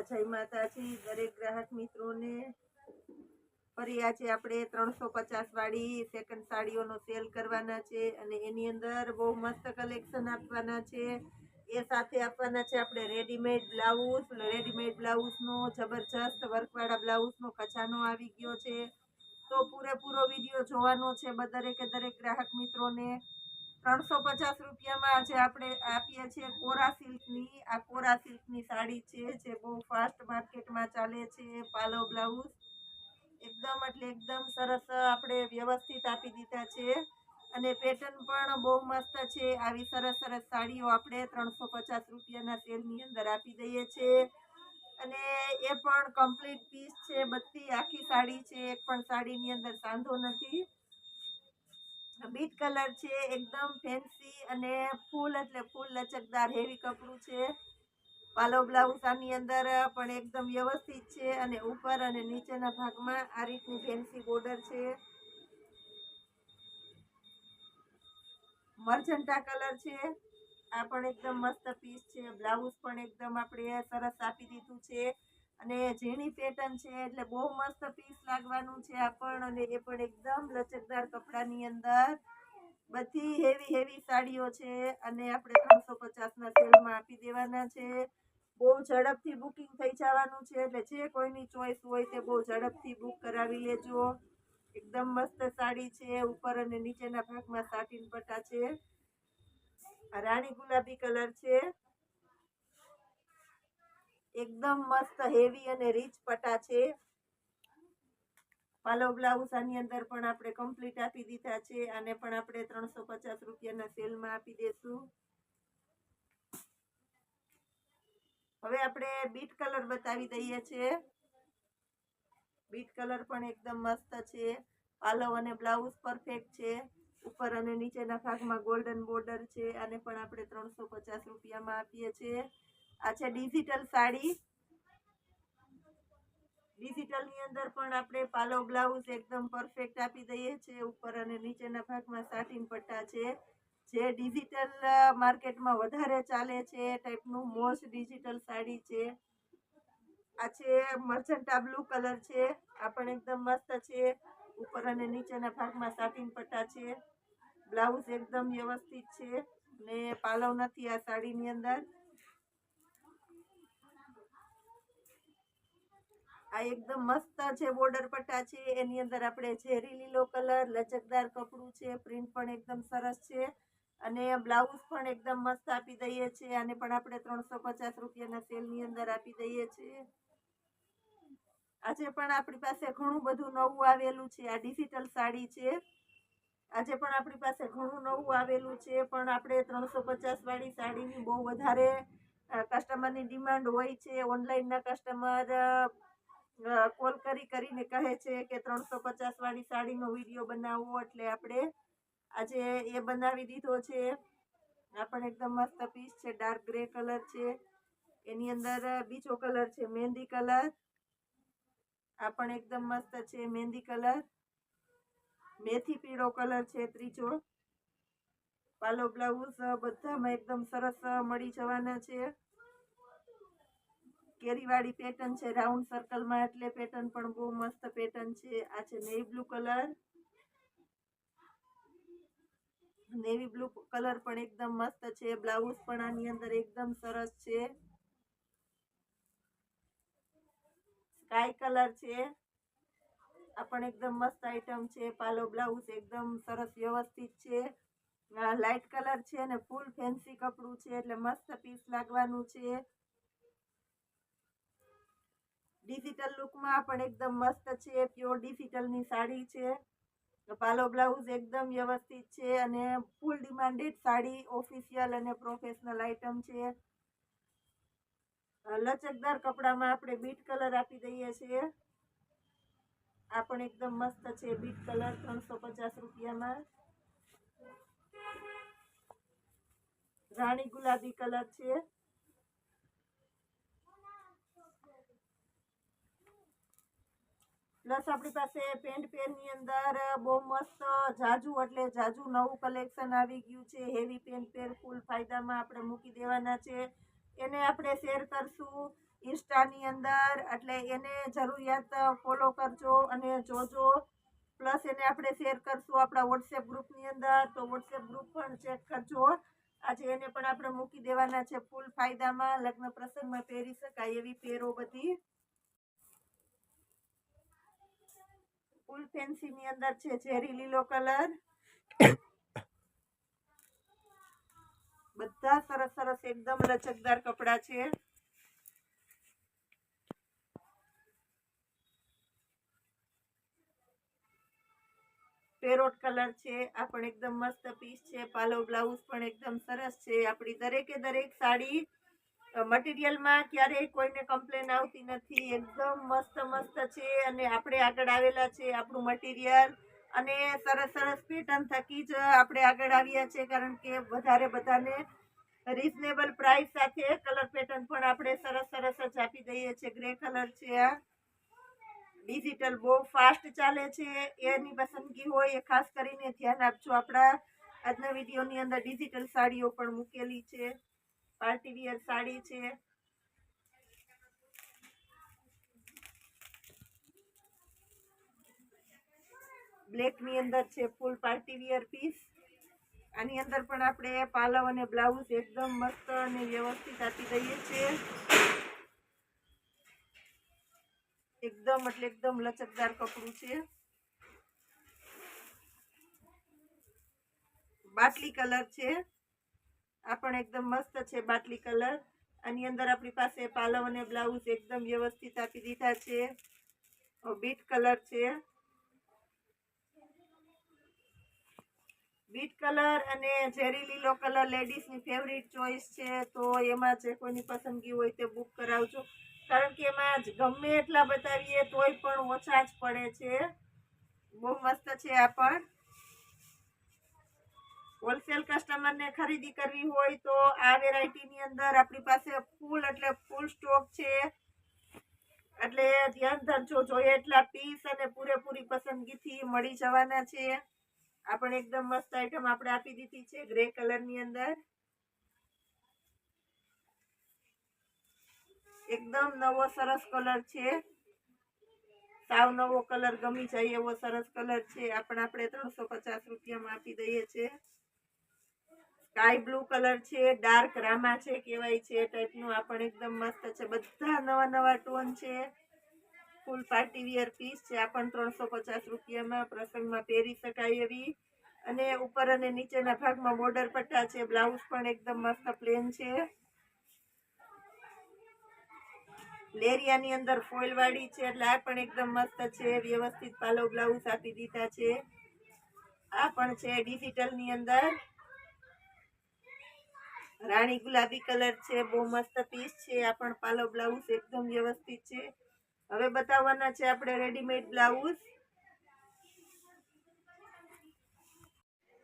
जय माताजी दरेक ग्राहक मित्रों ने फरी आज આપણે 350 વાળી સેકન્ડ સાડીઓનો સેલ કરવાના છે અને એની અંદર બહુ મસ્ત કલેક્શન આપવાના છે। એ સાથે આપવાના છે આપણે રેડીમેડ બ્લાઉઝનો જબરજસ્ત વર્કવાળા બ્લાઉઝનો ખજાનો આવી ગયો છે। તો પૂરેપૂરો વિડીયો જોવાનો છે દરેક ગ્રાહક મિત્રોને। 350 રૂપિયામાં આજે આપણે આપીએ છીએ કોરા સિલ્કની સાડી છે જે બહુ ફાસ્ટ માર્કેટમાં ચાલે છે। પાલો બ્લાઉઝ એકદમ સરસ આપણે વ્યવસ્થિત આપી દીધા છે અને પેટર્ન પણ બહુ મસ્ત છે। આવી સરસ સાડીઓ આપણે 350 રૂપિયાના સેલની અંદર આપી દઈએ છીએ અને એ પણ કમ્પ્લીટ પીસ છે। બધી આખી સાડી છે, એક પણ સાડીની અંદર સાંધો નથી। બીટ કલર છે, એકદમ ફેન્સી અને ફૂલ લચકદાર હેવી કપડું છે। પાલો બ્લાઉઝ આની અંદર પણ એકદમ વ્યવસ્થિત છે અને ઉપર અને નીચેના ભાગમાં આ રીતની ફેન્સી બોર્ડર છે। મર્જન્ટા કલર છે, આ પણ એકદમ મસ્ત પીસ છે। બ્લાઉઝ પણ એકદમ આપણે સરસ આપી દીધું છે અને ઝીણી પેટર્ન છે એટલે બહુ મસ્ત પીસ લાગવાનું છે આ પણ, અને એ પણ એકદમ લચકદાર કપડાની અંદર બધી હેવી સાડીઓ છે અને આપણે 350 ના સેલમાં આપી દેવાના છે। બહુ ઝડપથી બુકિંગ થઈ જવાનું છે એટલે જે કોઈની ચોઈસ હોય તે બહુ ઝડપથી બુક કરાવી લેજો। એકદમ મસ્ત સાડી છે, ઉપર અને નીચેના ભાગમાં સાટીન પટ્ટા છે। રાણી ગુલાબી કલર છે, એકદમ મસ્ત હેવી અને રીચ પટ્ટા છે। પાલો બ્લાઉઝ આની અંદર પણ આપણે કમ્પ્લીટ આપી દીધા છે, આને પણ આપણે 350 રૂપિયાના સેલમાં આપી દેશું। હવે આપણે બીટ કલર બતાવી દઈએ છીએ। બીટ કલર પણ એકદમ મસ્ત છે, પાલો અને બ્લાઉઝ પરફેક્ટ છે, ઉપર અને નીચેના ભાગમાં ગોલ્ડન બોર્ડર છે। આને પણ આપણે 350 રૂપિયામાં આપીએ છીએ। આ છે ડિજિટલ સાડી। ડિજિટલની અંદર પણ આપણે પાલો બ્લાઉઝ એકદમ પરફેક્ટ આપી દઈએ છીએ, ઉપર અને નીચેના ભાગમાં સાટીન પટ્ટા છે। જે ડિજિટલ માર્કેટમાં વધારે ચાલે છે એ ટાઈપનું મોસ્ટ ડિજિટલ સાડી છે। આ છે મર્જન્ટા બ્લુ કલર છે, આ પણ એકદમ મસ્ત છે, ઉપર અને નીચેના ભાગમાં સાટીન પટ્ટા છે। બ્લાઉઝ એકદમ વ્યવસ્થિત છે ને પાલવ નથી આ સાડીની અંદર। આ એકદમ મસ્ત છે બોર્ડર પટ્ટા છે, એની અંદર આપણે ઝેરી લીલો કલર લચકદાર કપડું છે, પ્રિન્ટ પણ એકદમ સરસ છે અને બ્લાઉઝ પણ એકદમ મસ્ત આપી દઈએ છીએ। આને પણ આપણે 350 રૂપિયાના સેલની અંદર આપી દઈએ છીએ। આજે પણ આપણી પાસે ઘણું બધું નવું આવેલું છે। આ ડિજિટલ સાડી છે, આજે પણ આપણી પાસે ઘણું નવું આવેલું છે, પણ આપણે 350 વાળી સાડીની બહુ વધારે કસ્ટમરની ડિમાન્ડ હોય છે। ઓનલાઈનના કસ્ટમર કોલ કરીને કહે છે કે 350 વાળી સાડીનો વિડીયો બનાવો, એટલે આપણે આજે એ બનાવી દીધો છે। આ પણ એકદમ મસ્ત પીસ છે, ડાર્ક ગ્રે કલર છે, એની અંદર બીજો કલર છે મહેંદી કલર। આ પણ એકદમ મસ્ત છે મહેંદી કલર, મેથી પીળો કલર છે ત્રીજો। પાલો બ્લાઉઝ બધામાં એકદમ સરસ મળી જવાના છે। કેરીવાળી પેટર્ન છે રાઉન્ડ સર્કલમાં, એટલે પેટર્ન પણ બહુ મસ્ત પેટર્ન છે। આ છે navy blue colour, navy blue colour પણ એકદમ મસ્ત છે। બ્લાઉઝ પણ આની અંદર એકદમ સરસ છે। સ્કાય કલર છે, આ પણ એકદમ મસ્ત આઈટમ છે। પાલો બ્લાઉઝ એકદમ સરસ વ્યવસ્થિત છે। લાઇટ કલર છે અને ફૂલ ફેન્સી કપડું છે એટલે મસ્ત પીસ લાગવાનું છે। ડિજિટલ લુકમાં પણ એકદમ મસ્ત છે, પ્યોર ડિજિટલની સાડી છે। પાલો બ્લાઉઝ એકદમ વ્યવસ્થિત છે અને ફૂલ ડિમાન્ડેડ સાડી, ઓફિશિયલ અને પ્રોફેશનલ આઈટમ છે। લચકદાર કપડામાં આપણે બીટ કલર આપી દઈએ છીએ। આ પણ એકદમ મસ્ત છે બીટ કલર 350 રૂપિયામાં। રાણી ગુલાબી કલર છે, પ્લસ આપણી પાસે પેન્ટ પેરની અંદર બહુ મસ્ત જાજુ નવું કલેક્શન આવી ગયું છે। હેવી પેન્ટ પેર ફૂલ ફાયદામાં આપણે મૂકી દેવાના છે, એને આપણે શેર કરશું। ઇન્સ્ટાની અંદર, એટલે એને જરૂરિયાત ફોલો કરજો અને જોજો. પ્લસ એને આપણે શેર કરશું આપણા વોટ્સએપ ગ્રુપની અંદર, તો વોટ્સએપ ગ્રુપ પણ ચેક કરજો. આજે એને પણ આપણે મૂકી દેવાના છે ફૂલ ફાયદામાં, લગ્ન પ્રસંગમાં પહેરી શકાય એવી પેરો બધી. ફૂલ ફેન્સી ની અંદર છે ઝેરી લીલો કલર. બધા સરસ સરસ એકદમ લચકદાર કપડા છે. પેરોટ કલર છે, આ પણ એકદમ મસ્ત પીસ છે. પાલો બ્લાઉઝ પણ એકદમ સરસ છે. આપણી દરેકે દરેક સાડી મટીરિયલમાં ક્યારેય કોઈને કમ્પ્લેન આવતી નથી. એકદમ મસ્ત મસ્ત છે અને આપણે આગળ આવેલા છે આપણું મટીરિયલ અને સરસ સરસ પેટર્ન થકી જ આપણે આગળ આવ્યા છે, કારણ કે વધારે બધાને રીઝનેબલ પ્રાઇસ સાથે કલર પેટર્ન પણ આપણે સરસ સરસ જ આપી દઈએ છીએ. ગ્રે કલર છે, આ ડિજિટલ બહુ ફાસ્ટ ચાલે છે, એની પસંદગી હોય એ ખાસ કરીને ધ્યાન આપજો. આપણા આજના વિડીયોની અંદર ડિજિટલ સાડીઓ પણ મૂકેલી છે. પાર્ટી વિયર સાડી છે. બ્લેક ની અંદર છે ફૂલ પાર્ટી વિયર પીસ. આની અંદર પણ આપણે પાલવ અને બ્લાઉઝ એકદમ મસ્ત અને વ્યવસ્થિત આપી દઈએ છીએ. એકદમ એટલે એકદમ લચકદાર કપડું છે. બાટલી કલર છે, આ પણ એકદમ મસ્ત છે બાટલી કલર. આની અંદર આપણી પાસે પાલવ અને બ્લાઉઝ એકદમ વ્યવસ્થિત આપી દીધા છે. બીટ કલર છે, બીટ કલર અને ઝેરી લીલો કલર લેડીઝની ફેવરિટ ચોઈસ છે. તો એમાં જે કોઈની પસંદગી હોય તે બુક કરાવજો, કારણ કે એમાં ગમે એટલા બતાવીએ તોય પણ ઓછા જ પડે છે. બહુ મસ્ત છે. આ પણ હોલસેલ કસ્ટમરને ખરીદી કરવી હોય તો આ વેરાયટીની અંદર આપણી પાસે ફૂલ એટલે ફૂલ સ્ટોક છે. એટલે ધ્યાન ધરજો, જોઈએ એટલા પીસ અને પૂરેપૂરી પસંદગીથી મળી જવાના છે. આ પણ એકદમ મસ્ત આઈટમ આપણે આપી દીધી છે ગ્રે કલરની અંદર. એકદમ નવો સરસ કલર છે, સાવ નવો કલર, ગમી જાય એવો સરસ કલર છે. આ પણ આપણે 350 રૂપિયામાં આપી દઈએ છીએ. સ્કાય બ્લુ કલર છે, ડાર્ક રામા છે કહેવાય છે એ ટાઈપનું. આ પણ એકદમ મસ્ત છે. બધા નવા નવા ટોન છે. ફૂલ પાર્ટી વિયર પીસ છે. આ પણ 350 રૂપિયામાં પ્રસંગમાં પહેરી શકાય એવી. અને ઉપર અને નીચેના ભાગમાં બોર્ડર પટ્ટા છે. બ્લાઉઝ પણ એકદમ મસ્ત પ્લેન છે. લેરિયાની અંદર ફોઇલ વાળી છે, એટલે આ પણ એકદમ મસ્ત છે. વ્યવસ્થિત પાલવ બ્લાઉઝ આપી દીધા છે. આ પણ છે ડિજિટલની અંદર. રાણી ગુલાબી કલર છે, બહુ મસ્ત પીસ છે. આ પણ પાલવ બ્લાઉઝ એકદમ વ્યવસ્થિત છે. હવે બતાવવાના છે આપણે રેડીમેડ બ્લાઉઝ.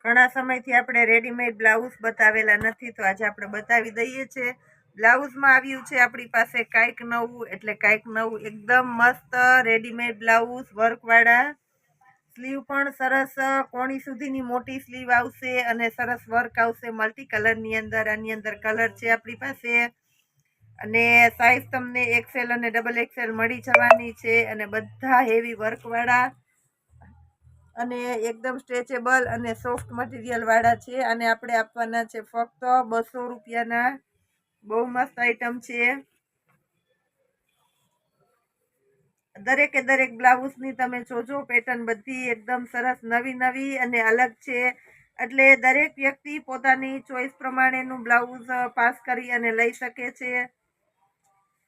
ઘણા સમયથી આપણે રેડીમેડ બ્લાઉઝ બતાવેલા નથી, તો આજે આપણે બતાવી દઈએ છીએ. બ્લાઉઝમાં આવ્યું છે આપણી પાસે કાંઈક નવું, એટલે કાંઈક નવું એકદમ મસ્ત રેડીમેડ બ્લાઉઝ વર્કવાળા. સ્લીવ પણ સરસ કોણી સુધીની મોટી સ્લીવ આવશે અને સરસ વર્ક આવશે મલ્ટી કલરની અંદર. આની અંદર કલર છે આપણી પાસે અને સાઈઝ તમને XL અને XXL મળી જવાની છે. અને બધા હેવી વર્કવાળા અને એકદમ સ્ટ્રેચેબલ અને સોફ્ટ મટીરિયલ વાળા છે. અને આપણે આપવાના છે ફક્ત 200 રૂપિયાના. બહુ મસ્ત આઈટમ છે. દરેકે દરેક બ્લાઉઝની તમે જોજો પેટર્ન બધી એકદમ સરસ નવી નવી અને અલગ છે. એટલે દરેક વ્યક્તિ પોતાની ચોઈસ પ્રમાણેનું બ્લાઉઝ પાસ કરી અને લઈ શકે છે.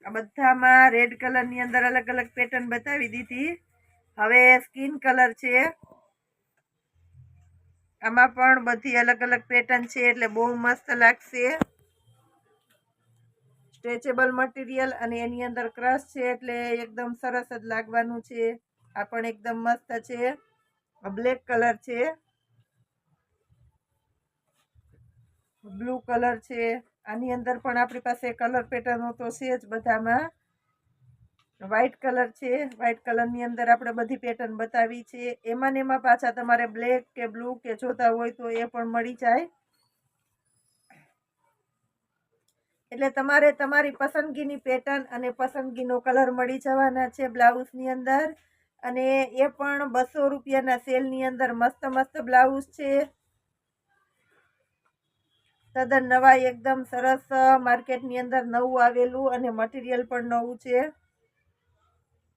આ બધામાં રેડ કલરની અંદર અલગ અલગ પેટર્ન બતાવી દીધી. હવે સ્કિન કલર છે, આમાં પણ બધી અલગ અલગ પેટર્ન છે, એટલે બહુ મસ્ત લાગશે. સ્ટ્રેચેબલ મટીરિયલ અને એની અંદર ક્રશ છે, એટલે એકદમ સરસ જ લાગવાનું છે. આ પણ એકદમ મસ્ત છે. બ્લેક કલર છે, બ્લુ કલર છે. આની અંદર પણ આપણી પાસે કલર પેટર્નો તો છે જ બધામાં. વ્હાઈટ કલર છે, વ્હાઈટ કલરની અંદર આપણે બધી પેટર્ન બતાવી છે. એમાં ને એમાં પાછા તમારે બ્લેક કે બ્લુ કે જોતા હોય તો એ પણ મળી જાય. એટલે તમારે તમારી પસંદગીની પેટર્ન અને પસંદગીનો કલર મળી જવાના છે બ્લાઉઝની અંદર. અને એ પણ 200 રૂપિયાના સેલની અંદર મસ્ત મસ્ત બ્લાઉઝ છે. તદ્દન નવા એકદમ સરસ માર્કેટની અંદર નવું આવેલું અને મટીરિયલ પણ નવું છે.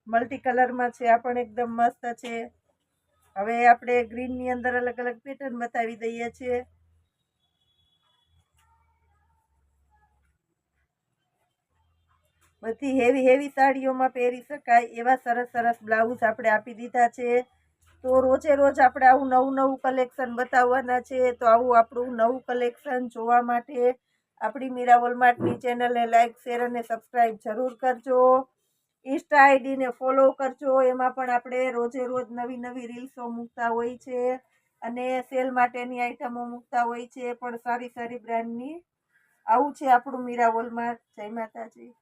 મલ્ટી કલરમાં છે, આ પણ એકદમ મસ્ત છે. હવે આપણે ગ્રીનની અંદર અલગ અલગ પેટર્ન બતાવી દઈએ છીએ. બધી હેવી હેવી સાડીઓમાં પહેરી શકાય એવા સરસ સરસ બ્લાઉઝ આપણે આપી દીધા છે. તો રોજે રોજ આપણે આવું નવું નવું કલેક્શન બતાવવાના છે. તો આવું આપણું નવું કલેક્શન જોવા માટે આપણી મીરા વોલમાર્ટની ચેનલને લાઈક, શેર અને સબસ્ક્રાઈબ જરૂર કરજો. ઇન્સ્ટા આઈડીને ફોલો કરજો. એમાં પણ આપણે રોજે રોજ નવી નવી રીલ્સો મૂકતા હોય છે અને સેલ માટેની આઈટમો મૂકતા હોય છે, પણ સારી સારી બ્રાન્ડની. આવું છે આપણું મીરા વોલમાર્ટ. જય માતાજી.